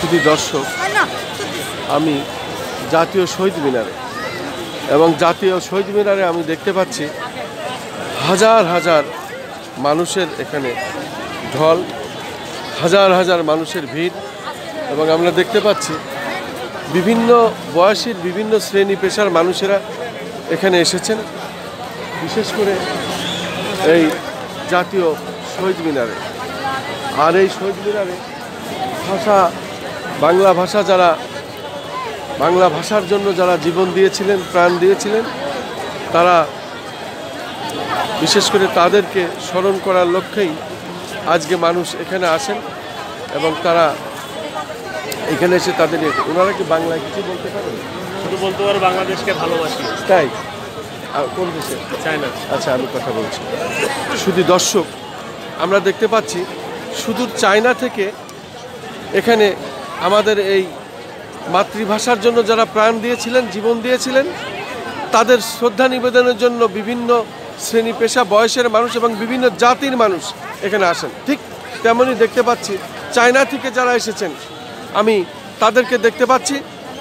শুধু দর্শক, আমি জাতীয় শহীদ মিনারে এবং জাতীয় শহীদ মিনারে আমি দেখতে পাচ্ছি হাজার হাজার মানুষের এখানে ঢল, হাজার হাজার মানুষের ভিড়। এবং আমরা দেখতে পাচ্ছি বিভিন্ন বয়সের বিভিন্ন শ্রেণী পেশার মানুষেরা এখানে এসেছেন, বিশেষ করে এই জাতীয় শহীদ মিনারে। আর এই শহীদ মিনারে বাংলা ভাষার জন্য যারা জীবন দিয়েছিলেন, প্রাণ দিয়েছিলেন, তারা বিশেষ করে তাদেরকে স্মরণ করার লক্ষ্যেই আজকে মানুষ এখানে আসেন এবং তারা এখানে এসে তাদের ওনারা কি বাংলায় কিছু বলতে পারেন? শুধু বলতে পারো বাংলাদেশকে ভালোবাসি। তাই? কোন দেশে? চায়না। আচ্ছা, আমি কথা বলছি। শুধু দর্শক, আমরা দেখতে পাচ্ছি সুদূর চায়না থেকে এখানে আমাদের এই মাতৃভাষার জন্য যারা প্রাণ দিয়েছিলেন, জীবন দিয়েছিলেন, তাদের শ্রদ্ধা নিবেদনের জন্য বিভিন্ন শ্রেণী পেশা বয়সের মানুষ এবং বিভিন্ন জাতির মানুষ এখানে আসেন। ঠিক তেমনই দেখতে পাচ্ছি চায়না থেকে যারা এসেছেন, আমি তাদেরকে দেখতে পাচ্ছি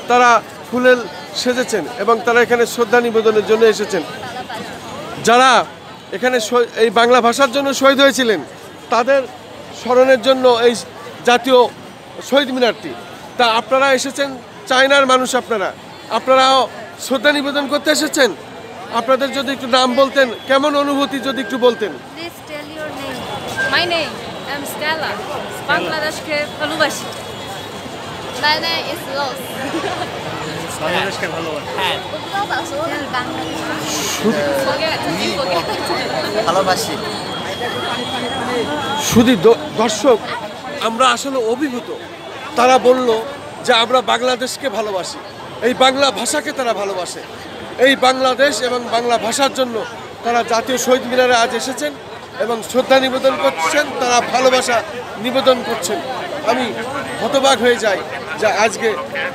তারা ফুলে সেজেছেন এবং তারা এখানে শ্রদ্ধা নিবেদনের জন্য এসেছেন। যারা এখানে এই বাংলা ভাষার জন্য শহীদ হয়েছিলেন, তাদের স্মরণের জন্য এই জাতীয় শহীদ মিনারটি। তা আপনারা এসেছেন, চায়নার মানুষ, আপনারাও শ্রদ্ধা নিবেদন করতে এসেছেন। আপনাদের যদি একটু নাম বলতেন, কেমন অনুভূতি যদি একটু বলতেন। Please tell your name. My name, I'm Stella. বাংলাদেশকে ভালোবাসি। My name is Rose. বাংলাদেশকে ভালোবাসি। ভালোবাসি। শুধু দর্শক, আমরা আসলে অভিভূত। তারা বলল যে আমরা বাংলাদেশকে ভালোবাসি, এই বাংলা ভাষাকে তারা ভালোবাসে। এই বাংলাদেশ এবং বাংলা ভাষার জন্য তারা জাতীয় শহীদ মিনারে আজ এসেছেন এবং শ্রদ্ধা নিবেদন করছেন, তারা ভালোবাসা নিবেদন করছেন। আমি হতবাক হয়ে যাই যে আজকে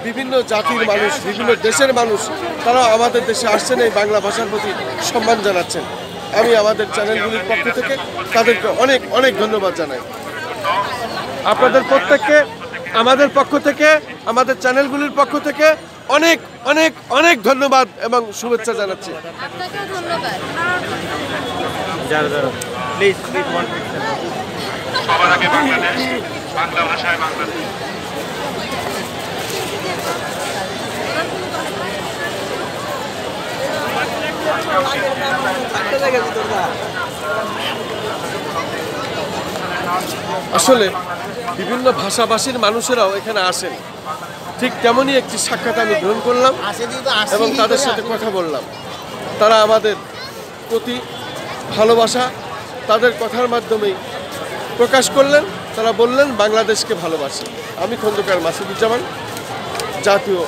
বিভিন্ন জাতির মানুষ, বিভিন্ন দেশের মানুষ, তারাও আমাদের দেশে আসছেন, এই বাংলা ভাষার প্রতি সম্মান জানাচ্ছেন। আমি আমাদের চ্যানেলগুলির পক্ষ থেকে তাদেরকে অনেক অনেক ধন্যবাদ জানাই। আপনাদের প্রত্যেককে আমাদের পক্ষ থেকে, আমাদের চ্যানেলগুলির পক্ষ থেকে অনেক অনেক অনেক ধন্যবাদ এবং শুভেচ্ছা জানাচ্ছি। আপনাকেও ধন্যবাদ। প্লিজ সবার আগে বাংলাদেশ, বাংলা ভাষায় বাংলাদেশ। আসলে বিভিন্ন ভাষাভাষীর মানুষেরাও এখানে আসেন। ঠিক তেমনই একটি সাক্ষাৎ আমি গ্রহণ করলাম এবং তাদের সাথে কথা বললাম। তারা আমাদের প্রতি ভালোবাসা তাদের কথার মাধ্যমেই প্রকাশ করলেন। তারা বললেন বাংলাদেশকে ভালোবাসি। আমি খন্দকার মাসুদুজ্জামান, জাতীয়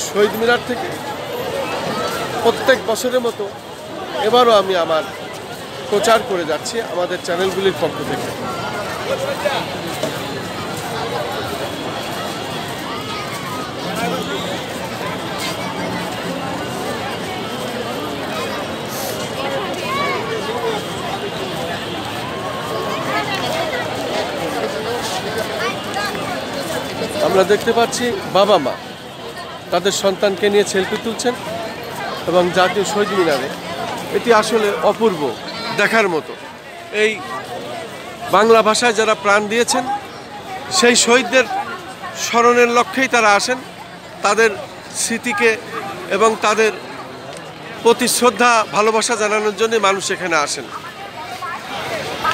শহীদ মিনার থেকে প্রত্যেক বছরের মতো এবারও আমি আমার প্রচার করে যাচ্ছি আমাদের চ্যানেলগুলির পক্ষ থেকে। আমরা দেখতে পাচ্ছি বাবা মা তাদের সন্তানকে নিয়ে সেলফি তুলছেন এবং জাতীয় শহীদ মিনারে এটি আসলে অপূর্ব, দেখার মতো। এই বাংলা ভাষায় যারা প্রাণ দিয়েছেন, সেই শহীদদের স্মরণের লক্ষ্যেই তারা আসেন, তাদের স্মৃতিকে এবং তাদের প্রতি শ্রদ্ধা ভালোবাসা জানানোর জন্য মানুষ এখানে আসেন।